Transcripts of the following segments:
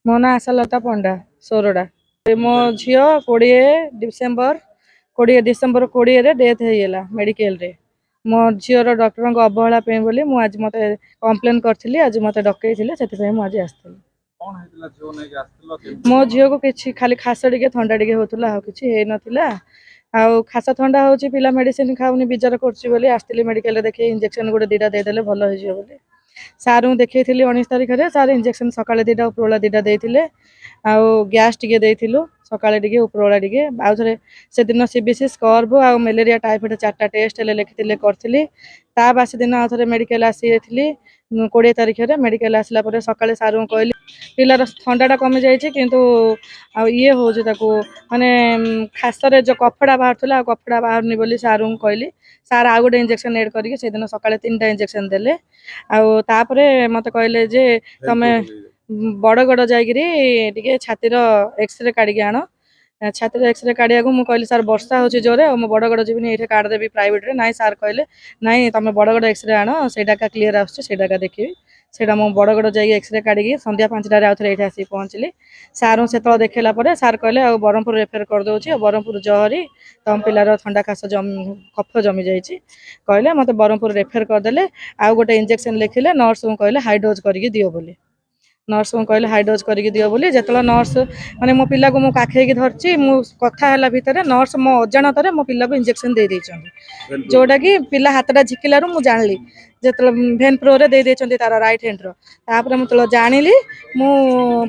ମୋ ନାଁ ଆଶାଲତା ପଣ୍ଡା ସୋରଡ଼ା। ମୋ ଝିଅ 20 ଡିସେମ୍ବର 20 ରେ ଡେଥ୍ ହେଇଗଲା ମେଡିକାଲରେ। ମୋ ଝିଅର ଡକ୍ଟରଙ୍କ ଅବହେଳା ପାଇଁ ବୋଲି ମୁଁ ଆଜି ମୋତେ କମ୍ପ୍ଲେନ୍ କରିଥିଲି। ଆଜି ମୋତେ ଡକେଇଥିଲେ, ସେଥିପାଇଁ ମୁଁ ଆଜି ଆସିଥିଲି। ମୋ ଝିଅକୁ କିଛି ଖାଲି ଖାସ ଟିକେ ଥଣ୍ଡା ଟିକେ ହେଉଥିଲା, ଆଉ କିଛି ହେଇନଥିଲା। ଆଉ ଖାସ ଥଣ୍ଡା ହେଉଛି, ପିଲା ମେଡ଼ିସିନ ଖାଉନି, ବିଜାର କରୁଛି ବୋଲି ଆସିଥିଲି ମେଡ଼ିକାଲରେ ଦେଖେଇ। ଇଞ୍ଜେକ୍ସନ ଗୋଟେ ଦୁଇଟା ଦେଇଦେଲେ ଭଲ ହେଇଯିବ ବୋଲି ସାର୍ଙ୍କୁ ଦେଖେଇଥିଲି 19 ତାରିଖରେ। ସାର୍ ଇଞ୍ଜେକ୍ସନ ସକାଳେ 2ଟା ଉପରବେଳା 2ଟା ଦେଇଥିଲେ। ଆଉ ଗ୍ୟାସ୍ ଟିକେ ଦେଇଥିଲୁ, ସକାଳେ ଟିକେ ଉପରବେଳା ଟିକେ। ଆଉ ଥରେ ସେଦିନ CBC ସ୍କର୍ବ ଆଉ ମ୍ୟାଲେରିଆ ଟାଇଫଏଡ୍ 4ଟା ଟେଷ୍ଟ ହେଲେ ଲେଖିଥିଲେ, କରିଥିଲି। ତା ବାସି ଦିନ ଆଉ ଥରେ ମେଡ଼ିକାଲ ଆସିଯାଇଥିଲି 20 ତାରିଖରେ। ମେଡ଼ିକାଲ ଆସିଲା ପରେ ସକାଳେ ସାର୍ଙ୍କୁ କହିଲି ପିଲାର ଥଣ୍ଡାଟା କମିଯାଇଛି, କିନ୍ତୁ ଆଉ ଇଏ ହେଉଛି ତାକୁ ମାନେ ଖାସରେ ଯେଉଁ କଫଟା ବାହାରୁଥିଲା, ଆଉ କଫଟା ବାହାରୁନି ବୋଲି ସାର୍ଙ୍କୁ କହିଲି। ସାର୍ ଆଉ ଗୋଟେ ଇଞ୍ଜେକ୍ସନ ଏଡ୍ କରିକି ସେଦିନ ସକାଳେ 3ଟା ଇଞ୍ଜେକ୍ସନ ଦେଲେ। ଆଉ ତାପରେ ମୋତେ କହିଲେ ଯେ ତମେ ବଡ଼ଗଡ଼ ଯାଇକିରି ଟିକେ ଛାତିର ଏକ୍ସରେ କାଢ଼ିକି ଆଣ। ଛାତିର ଏକ୍ସରେ କାଢ଼ିବାକୁ ମୁଁ କହିଲି ସାର୍ ବର୍ଷା ହେଉଛି ଜୋରେ, ଆଉ ମୁଁ ବଡ଼ଗଡ଼ ଯିବିନି, ଏଇଠି କାର୍ଡ଼ ଦେବି ପ୍ରାଇଭେଟରେ। ନାଇଁ ସାର୍ କହିଲେ ନାଇଁ ତମେ ବଡ଼ଗଡ଼ ଏକ୍ସରେ ଆଣ, ସେଇଟା କ୍ଲିୟର ଆସୁଛି, ସେଇଟା ଦେଖିବି। ସେଇଟା ମୁଁ ବଡ଼ଗଡ଼ ଯାଇକି ଏକ୍ସରେ କାଢ଼ିକି ସନ୍ଧ୍ୟା 5ଟାରେ ଆଉ ଥରେ ଏଇଠି ଆସିକି ପହଞ୍ଚିଲି। ସାର୍ଙ୍କୁ ସେତେବେଳେ ଦେଖେଇଲା ପରେ ସାର୍ କହିଲେ ଆଉ ବ୍ରହ୍ମପୁର ରେଫର କରିଦେଉଛି, ଆଉ ବ୍ରହ୍ମପୁର ଜହରି ତମ ପିଲାର ଥଣ୍ଡା ଖାସ କଫ ଜମି ଯାଇଛି କହିଲେ। ମୋତେ ବ୍ରହ୍ମପୁର ରେଫର କରିଦେଲେ। ଆଉ ଗୋଟେ ଇଞ୍ଜେକ୍ସନ ଲେଖିଲେ, ନର୍ସଙ୍କୁ କହିଲେ ହାଇ ଡୋଜ୍ କରିକି ଦିଅ ବୋଲି। ନର୍ସଙ୍କୁ କହିଲେ ହାଇ ଡୋଜ୍ କରିକି ଦିଅ ବୋଲି। ଯେତେବେଳେ ନର୍ସ ମାନେ ମୋ ପିଲାକୁ ମୁଁ କାଖେଇକି ଧରିଛି, ମୁଁ କଥା ହେଲା ଭିତରେ ନର୍ସ ମୋ ଅଜାଣତରେ ମୋ ପିଲାକୁ ଇଞ୍ଜେକ୍ସନ ଦେଇଦେଇଛନ୍ତି, ଯେଉଁଟାକି ପିଲା ହାତଟା ଝିକିଲାରୁ ମୁଁ ଜାଣିଲି। ଯେତେବେଳେ ଭେନ୍ ପ୍ରୋରେ ଦେଇଦେଇଛନ୍ତି ତାର ରାଇଟ୍ ହ୍ୟାଣ୍ଡର। ତାପରେ ମୁଁ ଯେତେବେଳେ ଜାଣିଲି, ମୁଁ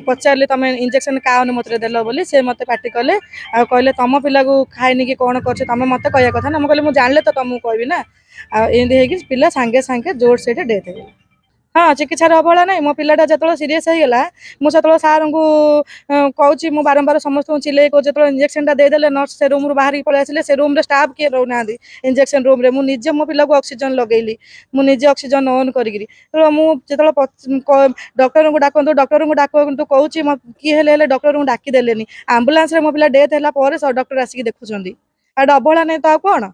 ପଚାରିଲି ତମେ ଇଞ୍ଜେକ୍ସନ କାହା ଅନୁମତିରେ ଦେଲ ବୋଲି। ସେ ମୋତେ ପାଟି କଲେ, ଆଉ କହିଲେ ତମ ପିଲାକୁ ଖାଇନି କି କ'ଣ କରୁଛି ତମେ ମୋତେ କହିବା କଥା ନା। ମୁଁ କହିଲି ମୁଁ ଜାଣିଲେ ତ ତମକୁ କହିବି ନା। ଆଉ ଏମିତି ହେଇକି ପିଲା ସାଙ୍ଗେ ସାଙ୍ଗେ ଜୋର ସେଇଠି ଡେଥ୍ ହେଇଗଲା। ହଁ, ଚିକିତ୍ସାର ଅବହେଳା ନାହିଁ। ମୋ ପିଲାଟା ଯେତେବେଳେ ସିରିୟସ୍ ହେଇଗଲା, ମୁଁ ସେତେବେଳେ ସାର୍ଙ୍କୁ କହୁଛି, ମୁଁ ବାରମ୍ବାର ସମସ୍ତଙ୍କୁ ଚିଲେଇ କହୁଛି। ଯେତେବେଳେ ଇଞ୍ଜେକ୍ସନଟା ଦେଇଦେଲେ, ନର୍ସ ସେ ରୁମ୍ରୁ ବାହାରିକି ପଳେଇ ଆସିଲେ। ସେ ରୁମ୍ରେ ଷ୍ଟାଫ୍ କିଏ ରହୁନାହାନ୍ତି ଇଞ୍ଜେକ୍ସନ ରୁମ୍ରେ। ମୁଁ ନିଜେ ମୋ ପିଲାକୁ ଅକ୍ସିଜେନ୍ ଲଗେଇଲି, ମୁଁ ନିଜେ ଅକ୍ସିଜେନ୍ ଅନ୍ କରିକିରି। ତେଣୁ ମୁଁ ଯେତେବେଳେ ଡକ୍ଟରଙ୍କୁ ଡାକନ୍ତୁ କହୁଛି, କିଏ ହେଲେ ଡକ୍ଟରଙ୍କୁ ଡାକି ଦେଲେନି। ଆମ୍ବୁଲାନ୍ସରେ ମୋ ପିଲା ଡେଥ୍ ହେଲା ପରେ ଡକ୍ଟର ଆସିକି ଦେଖୁଛନ୍ତି। ଆଉ ଅବହେଳା ନାହିଁ ତ ଆଉ କ'ଣ।